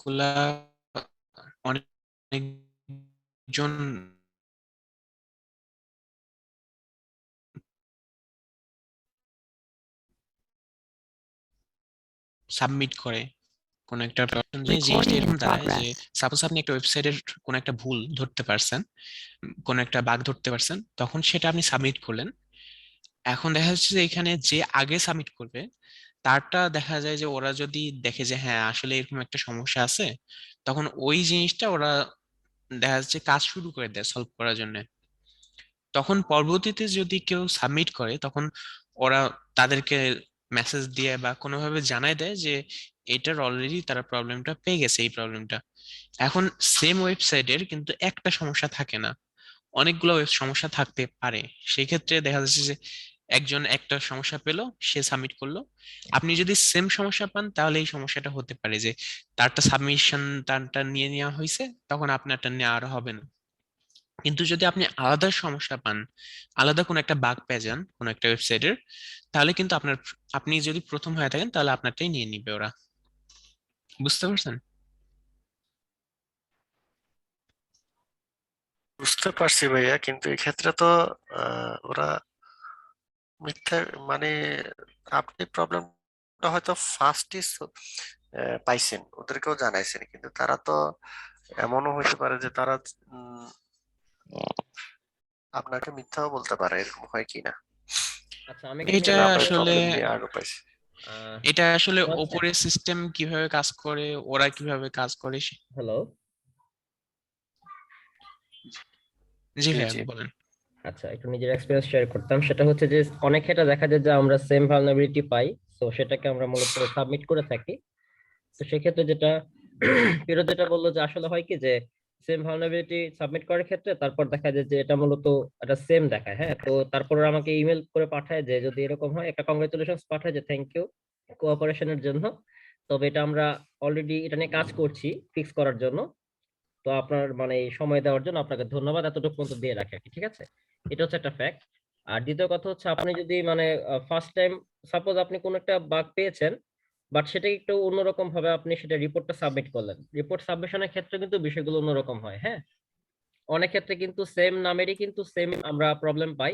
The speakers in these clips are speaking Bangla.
বাগগুলা অনেকজন সাবমিট করে কোন একটা যে জিনিসটা Recording in এরকম দাঁড়ায় যে progress. সাপোজ আপনি একটা ওয়েবসাইটের কোন একটা ভুল ধরতে পারছেন, কোন একটা বাগ ধরতে পারছেন, তখন সেটা আপনি সাবমিট করলেন। এখন দেখা যাচ্ছে যে এখানে যে আগে সাবমিট করবে তারটা দেখা যায় যে ওরা যদি দেখে যে হ্যাঁ আসলে এরকম একটা সমস্যা আছে, তখন ওই জিনিসটা ওরা দেখা যাচ্ছে কাজ শুরু করে দেয় সলভ করার জন্য। তখন পরবর্তীতে যদি কেউ সাবমিট করে তখন ওরা তাদেরকে মেসেজ দিয়ে বা কোনোভাবে জানায় দেয় যে এটার অলরেডি তারা প্রবলেমটা পেয়ে গেছে, এই প্রবলেমটা। এখন সেম ওয়েবসাইটের কিন্তু একটা সমস্যা থাকে না, অনেকগুলো সমস্যা থাকতে পারে। সেই ক্ষেত্রে দেখা যাচ্ছে যে একজন একটা সমস্যা পেলো, সে সাবমিট করলো। আপনি যদি সেম সমস্যা পান তাহলে এই সমস্যাটা হতে পারে যে তারটা সাবমিশন তারটা নিয়ে নেওয়া হয়েছে, তখন আপনারটা নেওয়া আর হবে না। কিন্তু যদি আপনি আলাদা সমস্যা পান, আলাদা কোনো একটা বাগ পেয়ে যান কোনো একটা ওয়েবসাইটের, তাহলে কিন্তু আপনি যদি প্রথম হয়ে থাকেন তাহলে আপনারটাই নিয়ে নিবে ওরা। বুঝতে পারছেন? বুঝতে পারছি ভাইয়া, কিন্তু এক্ষেত্রে তো ওরা মিথ্যা মানে আপনি প্রবলেমটা হয়তো ফার্স্টই পাইছেন, ওদেরকেও জানাইছেন, কিন্তু তারা তো এমনও হইতে পারে যে তারা উম, আপনাকে মিথ্যাও বলতে পারে, এরকম হয় কি না? আচ্ছা, আমি এখানে এটা না ভাই, আসলে প্রবলেম নিয়ে আগে পাইছি। এটা আসলে আচ্ছা, ওপরের সিস্টেম কিভাবে কাজ করে, ওরা কিভাবে কাজ করে হ্যালো। জি জি ভাইয়া জি। বলেন। আচ্ছা, একটু নিজের এক্সপিরিয়েন্স শেয়ার করতাম। সেটা হচ্ছে যে অনেক ক্ষেত্রে দেখা যায় যে আমরা সেম ভালনারেবিলিটি পাই, তো সেটাকে আমরা মূলত সাবমিট করে থাকি। তো সেক্ষেত্রে যেটা ফিরোজ যেটা বললো যে আসলে হয় কি যে সেম ভালনারেবিলিটি সাবমিট করার ক্ষেত্রে তারপর দেখা যায় যে এটা মূলত একটা সেম দেখায়। হ্যাঁ, তো তারপর ওরা আমাকে ইমেল করে পাঠায় যে যদি এরকম হয় একটা কংগ্রেচুলেশনস পাঠায় যে থ্যাংক ইউ কোঅপারেশনের জন্য, তবে এটা আমরা অলরেডি এটা নিয়ে কাজ করছি ফিক্স করার জন্য। তো আপনার মানে এই সময় দেওয়ার জন্য আপনাকে ধন্যবাদ, এতটুকু পর্যন্ত দিয়ে রাখে আর কি। ঠিক আছে, এটা হচ্ছে একটা ফ্যাক্ট। আর দ্বিতীয় কথা হচ্ছে আপনি যদি মানে ফার্স্ট টাইম সাপোজ আপনি কোন একটা বাগ পেয়েছেন, বাট সেটা একটু অন্যরকম ভাবে আপনি সেটা রিপোর্টটা সাবমিট করলেন, রিপোর্ট সাবমিশনের ক্ষেত্রে কিন্তু বিষয়গুলো অন্যরকম হয়। হ্যাঁ, অনেক ক্ষেত্রে কিন্তু সেম নামেরই কিন্তু সেম আমরা প্রবলেম পাই,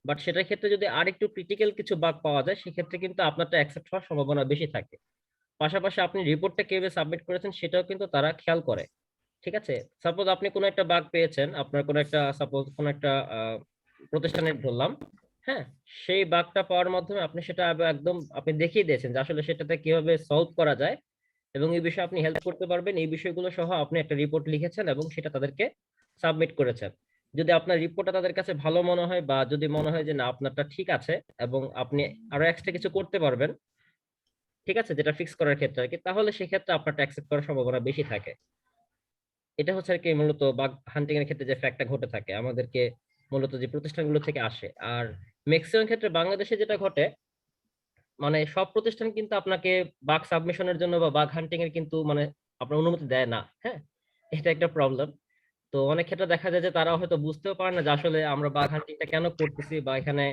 বাট সেটার ক্ষেত্রে যদি আর একটু ক্রিটিক্যাল কিছু বাগ পাওয়া যায় সেক্ষেত্রে কিন্তু আপনারটা অ্যাকসেপ্ট হওয়ার সম্ভাবনা বেশি থাকে। পাশাপাশি আপনি রিপোর্টটা কিভাবে সাবমিট করেছেন সেটাও কিন্তু তারা খেয়াল করে। ঠিক আছে, সাপোজ আপনি কোনো একটা বাগ পেয়েছেন, আপনার কোনো একটা সাপোজ কোনো একটা প্রতিষ্ঠানের ধরলাম। হ্যাঁ, সেই বাগটা পাওয়ার মাধ্যমে আপনি সেটা একদম আপনি দেখিয়ে দিয়েছেন যে আসলে সেটাতে কিভাবে সলভ করা যায় এবং এই বিষয়ে আপনি হেল্প করতে পারবেন, এই বিষয়গুলো সহ আপনি একটা রিপোর্ট লিখেছেন এবং সেটা তাদেরকে সাবমিট করেছেন। যদি আপনার রিপোর্টটা তাদের কাছে ভালো মনে হয় বা যদি মনে হয় যে না আপনারটা ঠিক আছে এবং আপনি আরো এক্সট্রা কিছু করতে পারবেন, ঠিক আছে, যেটা ফিক্স করার ক্ষেত্রে আর কি, তাহলে সেক্ষেত্রে আপনারটা অ্যাকসেপ্ট করার সম্ভাবনা বেশি থাকে। এটা হচ্ছে আর কি মূলত বাগ হান্টিং এর ক্ষেত্রে যে ফ্যাক্টটা ঘটে থাকে আমাদেরকে মূলত যে প্রতিষ্ঠানগুলো থেকে আসে। আর ম্যাক্সিমাম ক্ষেত্রে বাংলাদেশে যেটা ঘটে মানে সব প্রতিষ্ঠান কিন্তু আপনাকে বাগ সাবমিশনের জন্য বা বাগ হান্টিং এর কিন্তু মানে আপনার অনুমতি দেয় না। হ্যাঁ, এটা একটা প্রবলেম। তো অনেক ক্ষেত্রে দেখা যায় যে তারা হয়তো বুঝতেও পারে না যে আসলে আমরা বাগ হান্টিংটা কেন করতেছি বা এখানে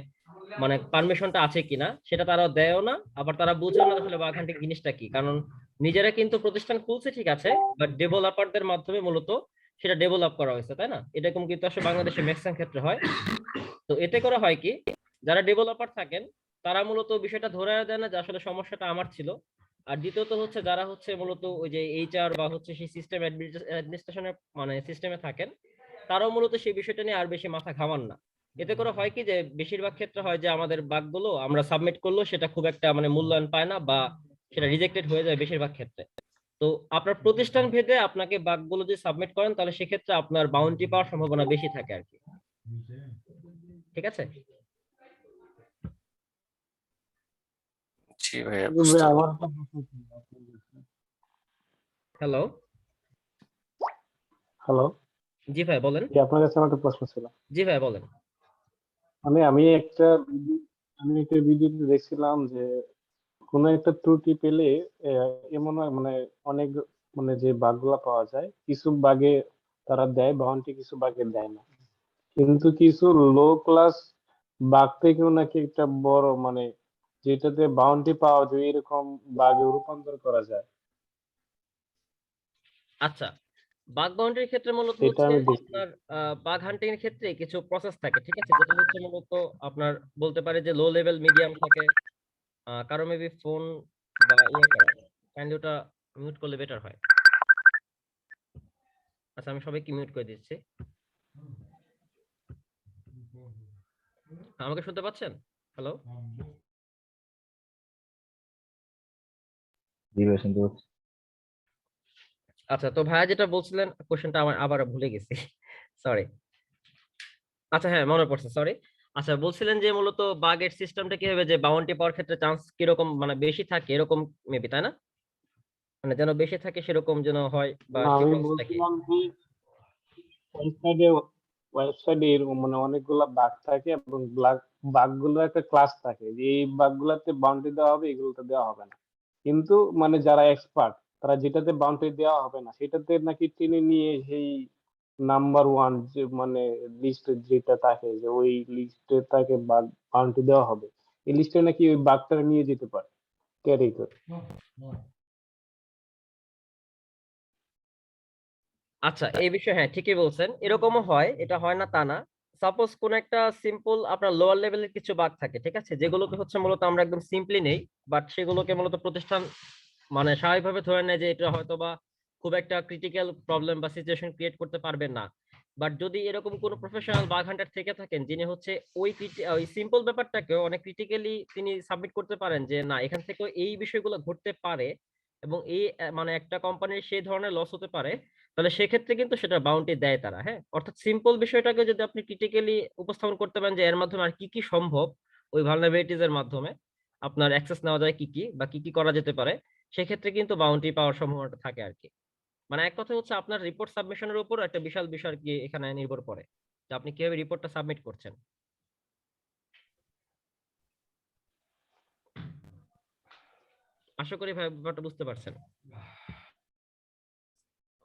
মানে পারমিশনটা আছে কিনা, সেটা তারা দেয়ও না। আবার তারা বুঝেও না আসলে বাগ হান্টিং জিনিসটা কি, কারণ নিজেরা কিন্তু প্রতিষ্ঠান খুলছে ঠিক আছে, বাট ডেভেলপারদের মাধ্যমে মূলত সেটা ডেভেলপ করা হয়েছে, তাই না? এরকম কিন্তু আসলে বাংলাদেশে ম্যাক্সিমাম ক্ষেত্রে হয়। তো এতে করে হয় কি, যারা ডেভেলপার থাকেন তারা মূলত বিষয়টা ধরে দেয় না যে আসলে সমস্যাটা আমার ছিল। আর দ্বিতীয়ত হচ্ছে যারা হচ্ছে মূলত ওই যে এইচআর বা হচ্ছে সেই সিস্টেম অ্যাডমিনিস্ট্রেশনের মানে সিস্টেমে থাকেন, তারাও মূলত সেই বিষয়টা নিয়ে আর বেশি মাথা ঘামান না। এতে করে হয় কি যে বেশিরভাগ ক্ষেত্রে হয় যে আমাদের বাগগুলো আমরা সাবমিট করলো সেটা খুব একটা মানে মূল্যায়ন পায় না বা সেটা রিজেক্টেড হয়ে যায় বেশিরভাগ ক্ষেত্রে। তো আপনার প্রতিষ্ঠান ভেদে আপনাকে বাগগুলো যদি সাবমিট করেন তাহলে সেক্ষেত্রে আপনার বাউন্টি পাওয়ার সম্ভাবনা বেশি থাকে আর কি। ঠিক আছে। জি ভাইয়া, কিন্তু ভাই বুঝতে আমার পারলাম। একটা প্রশ্ন ছিল আপনার কাছে। হ্যালো। হ্যালো। জি ভাই বলেন। জি, আপনার কাছে আমার একটা প্রশ্ন ছিল। জি ভাই বলেন। মানে আমি একটা ভিডিওতে দেখছিলাম যে কোনো একটা ত্রুটি পেলে এমন হয় মানে অনেক মানে যে বাগগুলা পাওয়া যায়, কিছু বাগে তারা দেয় বাউন্টি, কিছু বাগে দেয় না। কিন্তু কিছু লো ক্লাস বাগ থেকেও নাকি একটা বড় মানে যেটাতে বাউন্টি পাওয়া যায় এরকম বাগে রূপান্তর করা যায়। আচ্ছা, বাগ বাউন্ডারির ক্ষেত্রে মূলত সেটা হচ্ছে আমি দেখছি। আপনার বাগ হান্টিং এর ক্ষেত্রে কিছু প্রসেস থাকে, ঠিক আছে, যেটা হচ্ছে মূলত আপনার বলতে পারে যে লো লেভেল মিডিয়াম থাকে, কারো মেবি ফোন বা ইয়ে করা, কাইন্ডলি ওটা মিউট করলে বেটার হয়। আচ্ছা, আমি সবাইকে মিউট করে দিচ্ছি। আমাকে শুনতে পাচ্ছেন? হ্যালো? জি ভাই শুনতে পাচ্ছি। আচ্ছা, তো ভাইয়া যেটা বলছিলেন কোশ্চেনটা আমার আবার ভুলে গেছি, সরি। আচ্ছা হ্যাঁ, মনে পড়ছে, সরি। আচ্ছা, বলছিলেন যে মূলত বাগের সিস্টেমটা কি হবে, যে বাউন্টি পাওয়ার ক্ষেত্রে চান্স কিরকম মানে বেশি থাকে এরকম মেবি, তাই না? মানে যেন বেশি থাকে সেরকম যেন হয়, বা না, কি আমি প্রসেসটা কি? বলছিলাম যে ওয়েবসাইটে ওয়েবসাইটে এরকম মানে অনেকগুলা বাগ থাকে এবং বাগগুলোর একটা ক্লাস থাকে যে এই বাগগুলাতে বাউন্ডারি দেওয়া হবে, এগুলোতে দেওয়া হবে না। কিন্তু মানে যারা এক্সপার্ট তারা যেটাতে বাউন্ডারি দেওয়া হবে না সেটাতে নাকি টেনে নিয়ে সেই নাম্বার ওয়ান যে মানে লিস্টে যেটা থাকে যে ওই লিস্টে তাকে বাগ বাউন্ডারি দেওয়া হবে, এই লিস্টে নাকি ওই বাগটা নিয়ে যেতে পারে ক্যারি করে। আচ্ছা, এই বিষয়ে হ্যাঁ ঠিকই বলছেন, এরকমও হয়, এটা হয় না তা না। সাপোজ কোন একটা সিম্পল আপনার লোয়ার লেভেলের কিছু বাগ থাকে, ঠিক আছে, যেগুলোকে হচ্ছে মূলত আমরা একদম সিম্পলি নেই, বাট সেগুলোকে মূলত প্রতিষ্ঠান মানে স্বাভাবিকভাবে ধরে নেয় যে এটা হয়তো বা খুব একটা ক্রিটিক্যাল প্রবলেম বা সিচুয়েশন ক্রিয়েট করতে পারবে না। বাট যদি এরকম কোনো প্রফেশনাল বাগ হান্টার থেকে থাকেন যিনি হচ্ছে ওই সিম্পল ব্যাপারটাকেও অনেক ক্রিটিক্যালি তিনি সাবমিট করতে পারেন, যে না এখান থেকে এই বিষয়গুলো ঘটতে পারে এবং এই মানে একটা কোম্পানির সেই ধরনের লস হতে পারে, তাহলে সেক্ষেত্রে কিন্তু সেটা বাউন্টি দেয় তারা। হ্যাঁ, অর্থাৎ সিম্পল বিষয়টাকে যদি আপনি ক্রিটিক্যালি উপস্থাপন করতে পারেন যে এর মাধ্যমে আর কি কি সম্ভব, ওই ভালনারেবিলিটিজ এর মাধ্যমে আপনার অ্যাক্সেস নেওয়া যায় কি কি বা কি কি করা যেতে পারে, সেক্ষেত্রে কিন্তু বাউন্টি পাওয়ার সম্ভাবনাটা থাকে আর কি। মানে এক কথা হচ্ছে আপনার রিপোর্ট সাবমিশনের উপর একটা বিশাল বিষয় আর কি এখানে নির্ভর করে, যে আপনি কিভাবে রিপোর্টটা সাবমিট করছেন। আশা করি ভাই ব্যাপারটা বুঝতে পারছেন।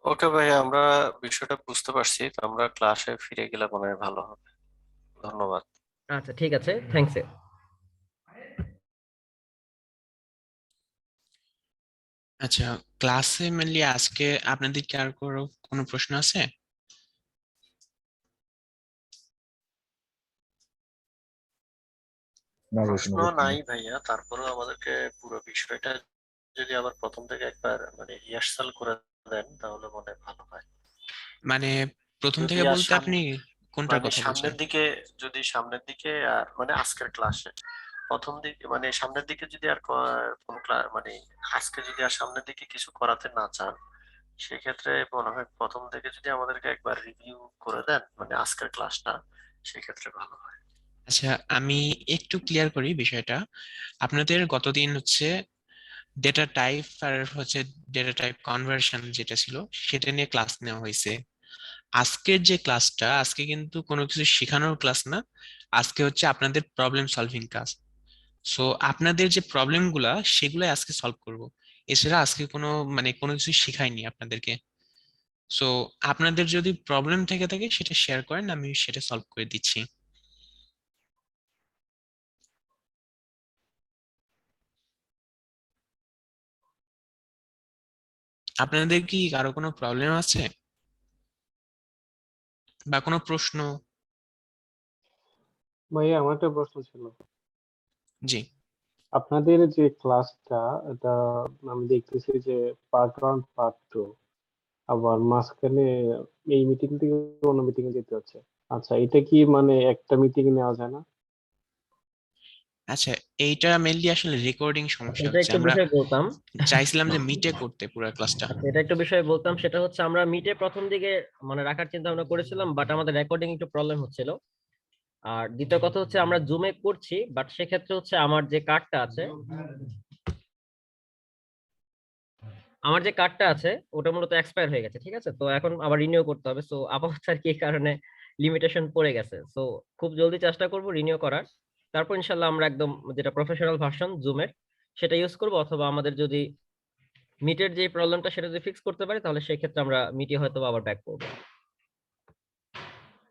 ওকে ভাইয়া, আমরা বিষয়টা বুঝতে পারছি, তো আমরা ক্লাসে ফিরে গেলে মনে হয় ভালো হবে। ধন্যবাদ। আচ্ছা ঠিক আছে, থ্যাংকস। আচ্ছা, ক্লাসে মেনলি আজকে আপনাদের কি আর কোনো প্রশ্ন আছে? না ভাই প্রশ্ন কোনো প্রশ্ন নাই নেই। ভাইয়া, তারপরেও আমাদেরকে পুরো বিষয়টা যদি আবার প্রথম থেকে একবার মানে রিহার্সাল করে দেন তাহলে মনে হয় ভালো হয়। মানে প্রথম যদি থেকে আর বলতে আপনি কোনটার মানে কথা বলছেন? সামনের দিকে, যদি সামনের দিকে আর মানে আজকের ক্লাসে প্রথম দিকে মানে সামনের দিকে যদি আর কোনো ক্লাস মানে আজকে যদি আর সামনের দিকে কিছু করাতে না চান, সেক্ষেত্রে মনে হয় প্রথম থেকে যদি আমাদেরকে একবার রিভিউ করে দেন মানে আজকের ক্লাসটা, সেক্ষেত্রে ভালো হয়। আচ্ছা, আমি একটু ক্লিয়ার করি বিষয়টা। আপনাদের গতদিন হচ্ছে ডেটা টাইপ আর হচ্ছে ডেটা টাইপ কনভার্সন যেটা ছিল সেটা নিয়ে ক্লাস নেওয়া হয়েছে। আজকের যে ক্লাসটা, আজকে কিন্তু কোনো কিছু শেখানোর ক্লাস না, আজকে হচ্ছে আপনাদের প্রবলেম সলভিং ক্লাস। সো আপনাদের যে প্রবলেম গুলা সেগুলো আজকে সলভ করব। এছাড়া আজকে কোনো কিছু শেখাইনি আপনাদেরকে। সো আপনাদের যদি প্রবলেম থেকে থাকে সেটা শেয়ার করেন, আমি সেটা সলভ করে দিচ্ছি। আপনাদের কি কারো কোনো প্রবলেম আছে বা কোনো প্রশ্ন? ভাইয়া, আমার একটা প্রশ্ন ছিল। জি। আপনাদের যে ক্লাসটা, এটা আমি দেখতেছি যে পার্ট ওয়ান পার্ট টু, আবার মাঝখানে এই মিটিং থেকে অন্য মিটিং এ যেতে হচ্ছে। আচ্ছা, এটা কি মানে একটা মিটিং নেওয়া যায় না? আচ্ছা, এইটা মেনলি আসলে রেকর্ডিং আচ্ছা, সমস্যা এটা হচ্ছে। একটু আমরা বিষয় বলতাম। চাইছিলাম যে মিটে করতে পুরো ক্লাসটা। আচ্ছা, এটা একটু বিষয় বলতাম, সেটা হচ্ছে আমরা মিটে প্রথম দিকে মানে রাখার চিন্তা ভাবনা করেছিলাম, বাট আমাদের রেকর্ডিং একটু প্রবলেম হচ্ছিল। আর দ্বিতীয় কথা হচ্ছে আমরা জুমে করছি, বাট সেক্ষেত্রে হচ্ছে আমার যে কার্ডটা আছে ওটা মূলত এক্সপায়ার হয়ে গেছে, ঠিক আছে, তো এখন আবার রিনিউ করতে হবে। সো আপাতত আর কি এই কারণে লিমিটেশন পড়ে গেছে। সো খুব জলদি চেষ্টা করব রিনিউ করার, তারপর ইনশাল্লাহ আমরা একদম যেটা প্রফেশনাল ভার্সন জুমের সেটা ইউজ করব, অথবা আমাদের যদি মিটের যে প্রবলেমটা সেটা যদি ফিক্স করতে পারি তাহলে সেই ক্ষেত্রে আমরা মিটে হয়তো বা আবার ব্যাক করব।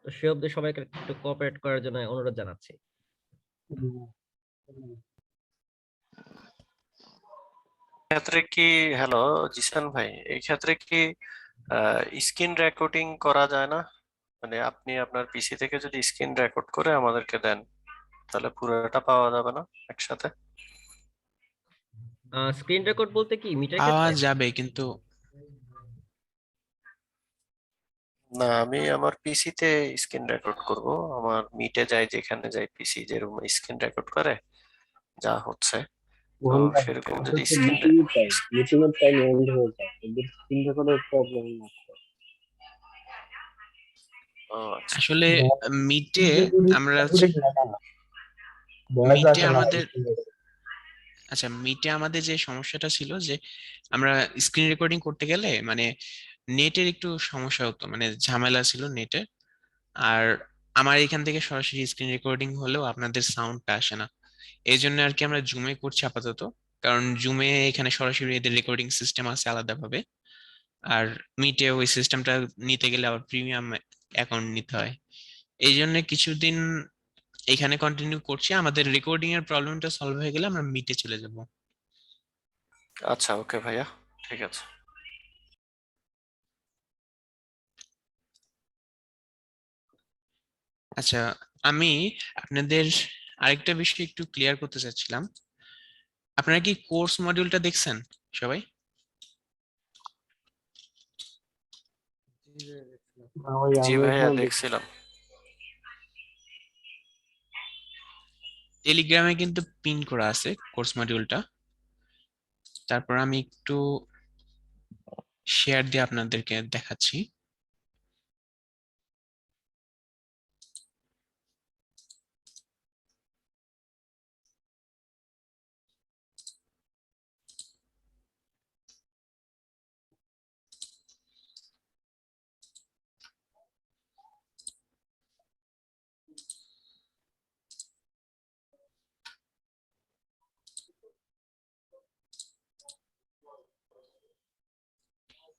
তো সে অবধি সবাইকে একটু কোঅপারেট করার জন্য অনুরোধ জানাচ্ছি। ক্ষেত্রে কি, হ্যালো জিসান ভাই, এই ক্ষেত্রে কি স্ক্রিন রেকর্ডিং করা যায় না? মানে আপনি আপনার পিসি থেকে যদি স্ক্রিন রেকর্ড করে আমাদেরকে দেন তাহলে পুরোটা পাওয়া যাবে না একসাথে? স্ক্রিন রেকর্ড বলতে কি মিটার পাওয়া ক্ষেত্রে? যাবে কিন্তু না, আমি আমার পিসিতে স্ক্রিন রেকর্ড করব। আমার মিটে যাই, যেখানে যাই, পিসি যেরকম স্ক্রিন রেকর্ড করে যা হচ্ছে, তো মোহন ভাই, সেরকম এটা যদি তো স্ক্রিন। ইউটিউবে চাই, ইউটিউবের টাইম এন্ড হয়ে যায়, এদের স্ক্রিন রেকর্ডের প্রবলেম না। ও আচ্ছা। আসলে মিটে আমরা ভয়েস মিটে আসে না আমাদের আচ্ছা, মিটে আমাদের যে সমস্যাটা ছিল যে আমরা স্ক্রিন রেকর্ডিং করতে গেলে মানে নেটের একটু সমস্যা হতো, মানে ঝামেলা ছিল নেটে। আর আমার এখান থেকে সরাসরি স্ক্রিন রেকর্ডিং হলেও আপনাদের সাউন্ডটা আসে না। এই জন্য আর কি আমরা জুমে করছি আপাতত। কারণ জুমে এখানে সরাসরি এদের রেকর্ডিং সিস্টেম আছে আলাদাভাবে। আর মিটে ওই সিস্টেমটা নিতে গেলে আবার প্রিমিয়াম অ্যাকাউন্ট নিতে হয়। এই জন্য কিছুদিন এখানে কন্টিনিউ করছি, আমাদের রেকর্ডিং এর প্রবলেমটা সলভ হয়ে গেলে আমরা মিটে চলে যাব। আচ্ছা, ওকে ভাইয়া, ঠিক আছে। আচ্ছা, আমি আপনাদের আরেকটা বিষয় একটু ক্লিয়ার করতে চাচ্ছিলাম। আপনারা কি কোর্স মডিউলটা দেখছেন সবাই? না ভাই, জি আমি ভাইয়া, এখনো দেখি। দেখছিলাম। টেলিগ্রামে কিন্তু পিন করা আছে কোর্স মডিউলটা। তারপর আমি একটু শেয়ার দিয়ে আপনাদেরকে দেখাচ্ছি।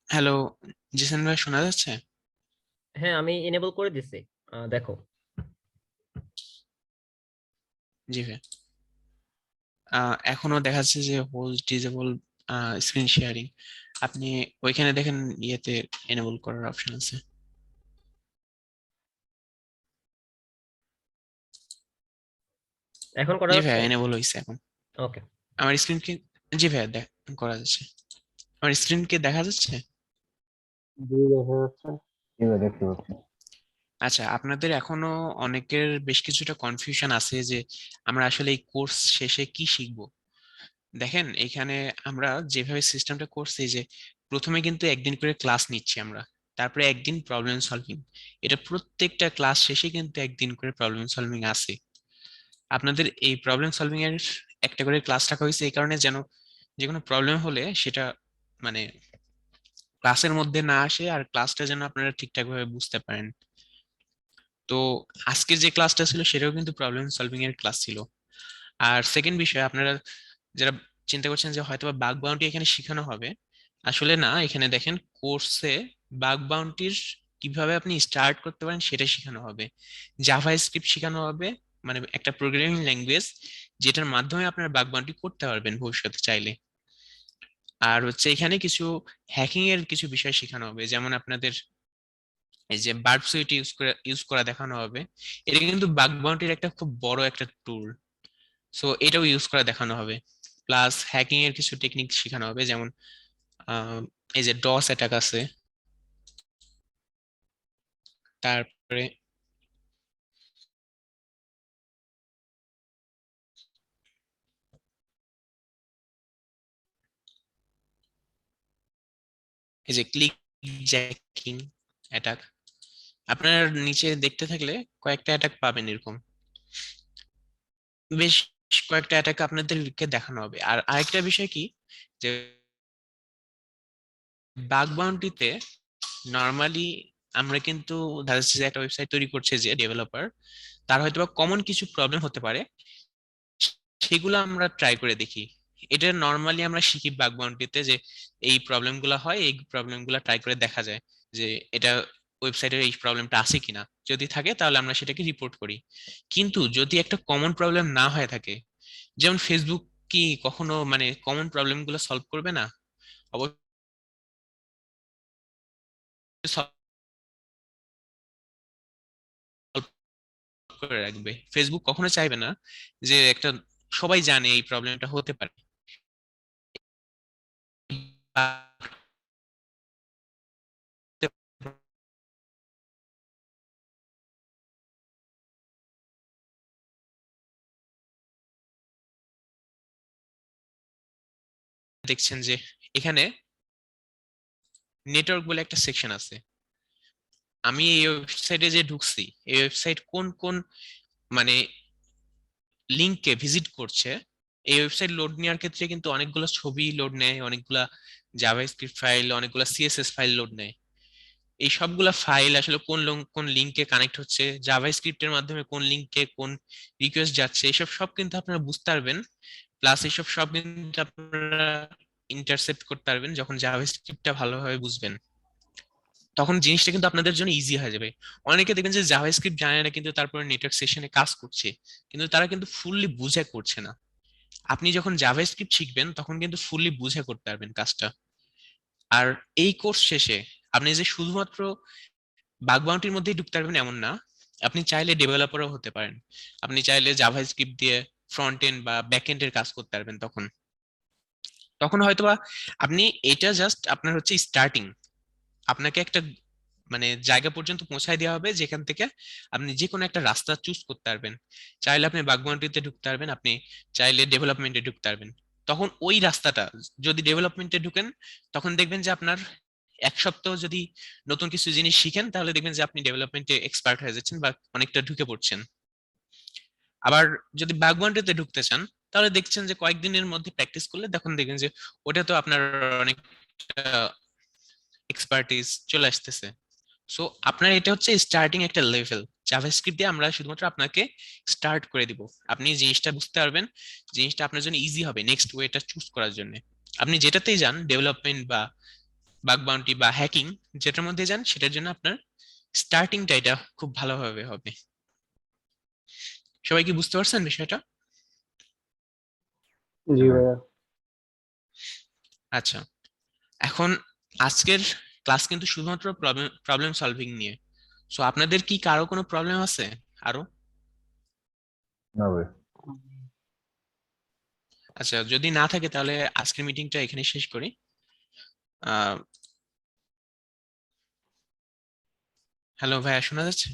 হ্যালো, জিসান ভাই শোনা যাচ্ছে? হ্যাঁ, আমি এনেবল করে দিছি। দেখো। জি ভাই। এখনো দেখা যাচ্ছে যে হোল্ড ডিজেবল স্ক্রিন শেয়ারিং। আপনি ওইখানে দেখেন ইয়েতে এনেবল করার অপশন আছে। এখন করা জি ভাই, যাচ্ছে? এনেবল হয়েছে এখন। ওকে। আমার স্ক্রিন কি? জি ভাই, করা যাচ্ছে। আমার স্ক্রিন কি দেখা যাচ্ছে? দুই দেখা যাচ্ছে। এবার দেখতে পাচ্ছি। আচ্ছা, আপনাদের এখনো অনেকের বেশ কিছুটা কনফিউশন আছে যে আমরা আসলে এই কোর্স শেষে কি শিখবো। দেখেন এখানে আমরা যেভাবে সিস্টেমটা করছি যে প্রথমে কিন্তু একদিন করে ক্লাস নিচ্ছি আমরা, তারপরে একদিন প্রবলেম সলভিং। এটা প্রত্যেকটা ক্লাস শেষে কিন্তু একদিন করে প্রবলেম সলভিং আছে। আপনাদের এই প্রবলেম সলভিং এর একটা করে ক্লাস রাখা হয়েছে এই কারণে যেন যে কোনো প্রবলেম হলে সেটা মানে ক্লাসের মধ্যে না আসে, আর ক্লাসটা যেন আপনারা ঠিকঠাক ভাবে বুঝতে পারেন। তো আজকের যে ক্লাসটা ছিল সেটাও কিন্তু প্রবলেম সলভিং এর ক্লাস ছিল। আর সেকেন্ড বিষয়, আপনারা যারা চিন্তা করছেন যে হয়তোবা বাগ বাউন্টি এখানে শেখানো হবে, আসলে না। এখানে দেখেন কোর্সে বাগ বাউন্টির কিভাবে আপনি স্টার্ট করতে পারেন সেটা শেখানো হবে। জাভা স্ক্রিপ্ট শেখানো হবে, মানে একটা প্রোগ্রামিং ল্যাঙ্গুয়েজ যেটার মাধ্যমে আপনারা বাগ বাউন্টি করতে পারবেন ভবিষ্যতে চাইলে। আর হচ্ছে এখানে কিছু হ্যাকিং এর কিছু বিষয় শেখানো হবে, যেমন আপনাদের এই যে বার্ব সুইট ইউজ করা দেখানো হবে। এটা কিন্তু বাগ বাউন্টির একটা খুব বড় একটা টুল। সো এটাও ইউজ করা দেখানো হবে। প্লাস হ্যাকিং এর কিছু টেকনিক শেখানো হবে, যেমন আহ, এই যে ডস অ্যাটাক আছে, তারপরে এই যে ক্লিক জ্যাকিং অ্যাটাক। আপনার নিচে দেখতে থাকলে কয়েকটা অ্যাটাক পাবেন এরকম, বেশ কয়েকটা অ্যাটাক আপনাদেরকে দেখানো হবে। আর আরেকটা বিষয় কি, যে বাগ বাউন্টিতে নর্মালি আমরা কিন্তু দেখা যাচ্ছে যে একটা ওয়েবসাইট তৈরি করছে যে ডেভেলপার, তার হয়তো বা কমন কিছু প্রবলেম হতে পারে, সেগুলো আমরা ট্রাই করে দেখি। এটা নর্মালি আমরা শিখি বাগ বাউন্টিতে যে এই প্রবলেম গুলা হয়, এই প্রবলেম গুলা ট্রাই করে দেখা যায় যে এটা ওয়েবসাইটের এই প্রবলেমটা আছে কিনা। যদি থাকে তাহলে আমরা সেটাকে রিপোর্ট করি। কিন্তু যদি একটা কমন প্রবলেম না হয়ে থাকে, যেমন ফেসবুক কি কখনো মানে কমন প্রবলেম গুলো সলভ করবে না? অবশ্যই solve করে রাখবে। ফেসবুক কখনো চাইবে না যে একটা সবাই জানে এই প্রবলেমটা হতে পারে। দেখছেন যে এখানে নেটওয়ার্ক বলে একটা সেকশন আছে। আমি এই ওয়েবসাইটে যে ঢুকছি, এই ওয়েবসাইট কোন কোন মানে লিংকে ভিজিট করছে, এই ওয়েবসাইট লোড নেওয়ার ক্ষেত্রে কিন্তু অনেকগুলো ছবি লোড নেয়, অনেকগুলা জাভাস্ক্রিপ্ট ফাইল, অনেকগুলা সিএসএস ফাইল লোড নেয়। এই সবগুলা ফাইল আসলে কোন লিংকে কানেক্ট হচ্ছে, জাভাস্ক্রিপ্টের মাধ্যমে কোন লিংকে কোন রিকোয়েস্ট যাচ্ছে, এসব সব কিন্তু আপনারা বুঝতে পারবেন। প্লাস এসব সব কিন্তু আপনারা ইন্টারসেপ্ট করতে পারবেন যখন জাভাস্ক্রিপ্টটা ভালোভাবে বুঝবেন। তখন জিনিসটা কিন্তু আপনাদের জন্য ইজি হয়ে যাবে। অনেকে দেখবেন যে জাভাস্ক্রিপ্ট জানে না কিন্তু তারপরে নেটওয়ার্ক সেশনে কাজ করছে, কিন্তু তারা কিন্তু ফুললি বুঝে করছে না। আপনি যখন জাভাস্ক্রিপ্ট শিখবেন তখন কিন্তু ফুললি বুঝে করতে পারবেন কাজটা। আর এই কোর্স শেষে আপনি যে শুধুমাত্র বাগ বাউন্টির মধ্যেই ঢুকতে পারবেন এমন না, আপনি চাইলে ডেভেলপারও হতে পারেন। আপনি চাইলে জাভাস্ক্রিপ্ট দিয়ে ফ্রন্ট এন্ড বা ব্যাক এন্ডের কাজ করতে পারবেন। তখন তখন হয়তোবা আপনি এটা জাস্ট আপনার হচ্ছে স্টার্টিং। আপনাকে একটা জায়গা পর্যন্ত পৌঁছায় দেওয়া হবে যেখান থেকে আপনি যে কোনো একটা রাস্তা চুজ করতে পারবেন। চাইলে আপনি বাগবাউন্ডারিতে ঢুকতে পারবেন, আপনি চাইলে ডেভেলপমেন্টে ঢুকতে পারবেন। তখন ওই রাস্তাটা, যদি ডেভেলপমেন্টে ঢুকেন তখন দেখবেন যে আপনার 1 সপ্তাহ যদি নতুন কিছু জিনিস শিখেন তাহলে দেখবেন যে আপনি ডেভেলপমেন্টে এক্সপার্ট হয়ে যাচ্ছেন বা অনেকটা ঢুকে পড়ছেন। আবার যদি বাগবাউন্ডারিতে ঢুকতে চান তাহলে দেখছেন যে কয়েকদিনের মধ্যে প্র্যাকটিস করলে তখন দেখবেন যে ওটা তো আপনার অনেক এক্সপার্টিস চলে আসতেছে। সো আপনার এটা হচ্ছে স্টার্টিং একটা লেভেল। জাভাস্ক্রিপ্ট দিয়ে আমরা শুধুমাত্র আপনাকে স্টার্ট করে দিব, আপনি জিনিসটা বুঝতে পারবেন, জিনিসটা আপনার জন্য ইজি হবে নেক্সট ওয়েটা চুজ করার জন্য। আপনি যেটাতেই যান, ডেভেলপমেন্ট বা বাগ বাউন্টি বা হ্যাকিং, যেটার মধ্যে যান সেটার জন্য আপনার স্টার্টিংটা এটা খুব ভালোভাবে হবে। সবাই কি বুঝতে পারছেন বিষয়টা? জি ভাইয়া। আচ্ছা, এখন আজকের ক্লাস কিন্তু শুধুমাত্র প্রবলেম সলভিং নিয়ে। সো আপনাদের কি কারো কোনো প্রবলেম আছে আরো? না ভাই। আচ্ছা, যদি না থাকে তাহলে আজকের মিটিংটা এখানে শেষ করি। হ্যালো ভাইয়া, শোনা যাচ্ছে?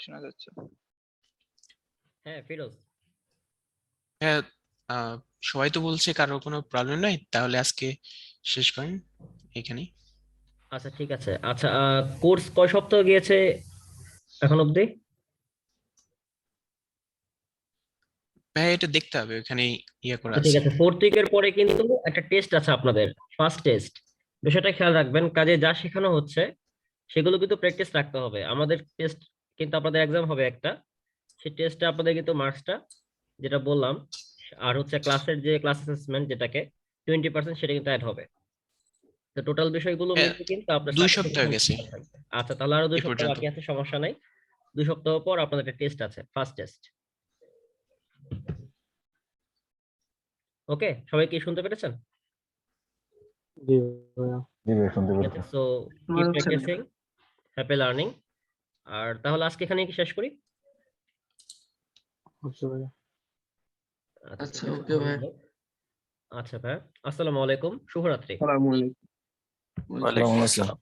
শোনা যাচ্ছে। হ্যাঁ ফিরোজ। হ্যাঁ, সবাই তো বলছে কারো কোনো প্রবলেম নাই, তাহলে আজকে শেষ করেন এখানেই। আচ্ছা ঠিক আছে। আচ্ছা কোর্স কয় সপ্তাহ গিয়েছে এখন অবধি? ভাইয়া এটা দেখতে হবে, ওখানে ইয়ে করা আচ্ছা ঠিক আছে। আছে, 4th উইকের পরে কিন্তু একটা টেস্ট আছে আপনাদের, ফার্স্ট টেস্ট। বিষয়টা খেয়াল রাখবেন, কাজে যা শেখানো হচ্ছে সেগুলো কিন্তু প্র্যাকটিস রাখতে হবে। আমাদের টেস্ট কিন্তু আপনাদের এক্সাম হবে একটা, সেই টেস্টে আপনাদের কিন্তু মার্কসটা যেটা বললাম, আর হচ্ছে ক্লাসের যে ক্লাস অ্যাসেসমেন্ট যেটাকে 20% সেটা কিন্তু অ্যাড হবে। তো টোটাল বিষয়গুলো হ্যাঁ, মিলে কিন্তু আপনার 2 সপ্তাহ সার্টিফিকেশন গেছে থাকবে। আচ্ছা তাহলে আরো 2 এ সপ্তাহ পর্যন্ত। বাকি আছে, সমস্যা নাই। 2 সপ্তাহ পর আপনাদের একটা টেস্ট আছে, ফার্স্ট টেস্ট। ওকে, সবাই কি শুনতে পেরেছেন? জি ভাইয়া। জি ভাই, শুনতে ঠিক পেরেছি। আছে, so keep practising, happy learning. আর তাহলে আজকে এখানে কি শেষ করি? অবশ্যই ভাইয়া। আচ্ছা ওকে ভাই। আচ্ছা ভাই, আসসালামু আলাইকুম, শুভরাত্রি। ওয়ালাইকুম আসসালামু আলাইকুম। আসসালাম।